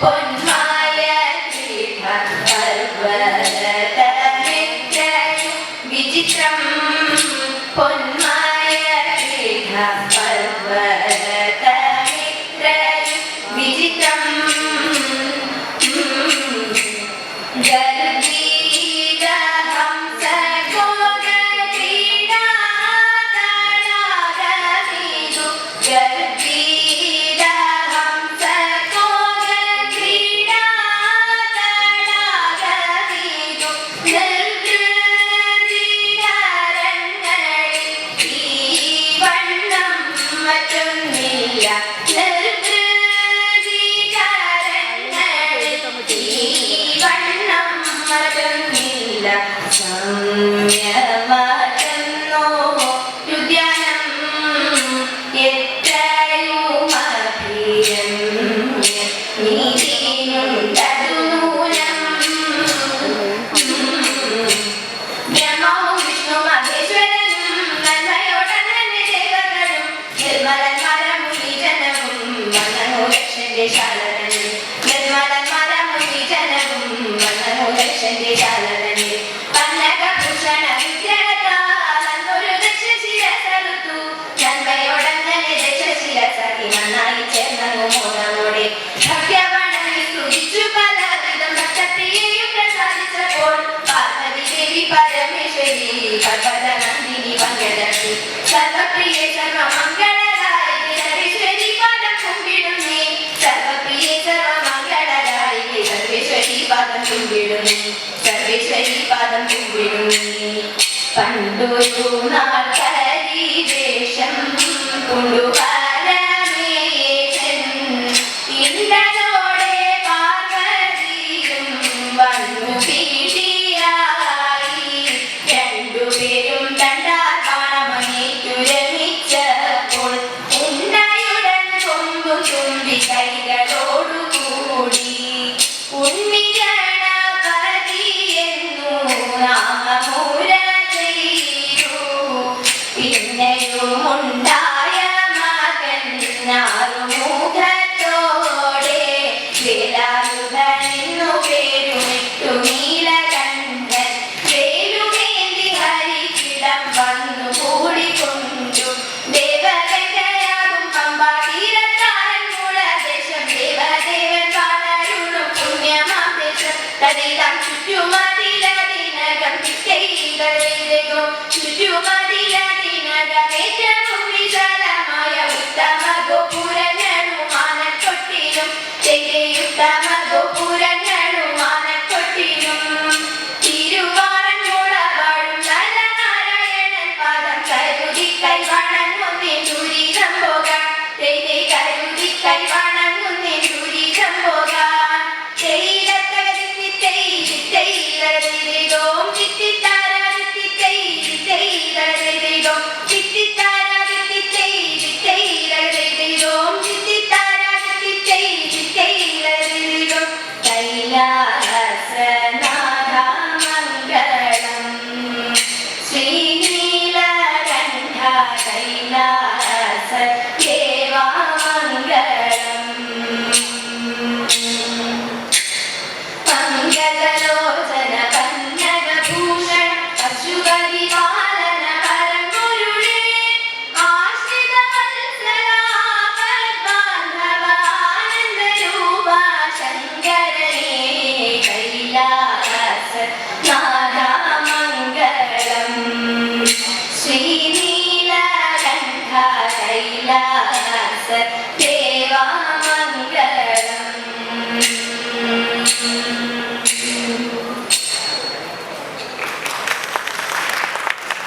പൊന്മായ വിചിത്രം പൊന്മായ പർവ്വതമിത്ര വിചിത്രം സംയമകന്നോ ഉദ്യാനം എത്രയുമധികം നീതിയുണ്ടതുമൂലം ബ്രഹ്മവും വിഷ്ണു മഹേശ്വരനും നന്മയോടന്നെ ദേവകളും നിർമ്മലന്മാരമുനിജനവും മനോദക്ഷന്റെ ശാലനനും നിർമ്മലന്മാരമുനിജനവും മനോദക്ഷന്റെ ശാലനനും പന്നകഭൂഷണ വിഗ്രഹത്താലൊരു ദക്ഷശിരസറുത്തു നന്മയോടങ്ങനെ ദക്ഷശിരസാക്കി നന്നായി ചേർന്നു മോദമോടെ ഭക്യവണങ്ങി സ്തുതിച്ചു പലവിധം ഭക്തപ്രിയയും പ്രസാദിച്ചപ്പോൾ പാർവതി ദേവി പരമേശ്വരി പർവ്വതനന്ദിനി പങ്കജത്തി സർവപ്രിയ സർവമംഗളരായി സർവേശ്വരി പാദം കുമ്പിടുന്നേ സർവപ്രിയ സർവമംഗളരായി സർവേശ്വരി പാദം കുമ്പിടുന്നേ സർവേശ്വരി പാദം കുമ്പിടുന്നേ പണ്ടൊരു നാൾ കരിവേഷം കൊണ്ടുവരമേശൻ ഇന്ദ്രനോടെ പാർവതിയും വന്നു പീഡിയായി രണ്ടുപേരും ദണ്ഡാപാണമേറ്റു രമിച്ചപ്പോൾ ഉണ്ണയുടൻ കൊമ്പു തുമ്പി കൈകളോടുകൂടി ഉണ്ണിഗണപതിയെന്നു നാമമൂല ചെയ്തു പിന്നെയുമുണ്ടായ മകൻ ആറുമുഖത്തോടെ വേലായുധനെന്നു പേരുമിട്ടു നീലകണ്ഠൻ വേലുമേന്തി ഹരിക്കിടം വന്നു കൂടിക്കൊണ്ടു ദേവഗംഗയാകും പമ്പാതീരത്താരൻ മൂലദേശം ദേവദേവൻ വാണരുളും പുണ്യമാം ദേശം തതിലാം ചുറ്റുമതിലതിനകം തിക്കൈകളും ചുറ്റുമതിലതിനകമേറ്റവും വിശാലമായ ഉത്തമ ഗോപുരങ്ങളും ആനക്കൊട്ടിലും ഉത്തമ ഗോപുരങ്ങളും ആനക്കൊട്ടിലും തിരുവാറൻ മുളവാഴും നല്ല നാരായണൻ പാദം കരുതി കൈവണങ്ങുന്നേ ദുരിതം പോകാൻ കരുതി കൈവണങ്ങുന്നേ ദുരിതം പോകാൻ തൈലത്തകരി തൈ തൈലരിതോം ചിത്തി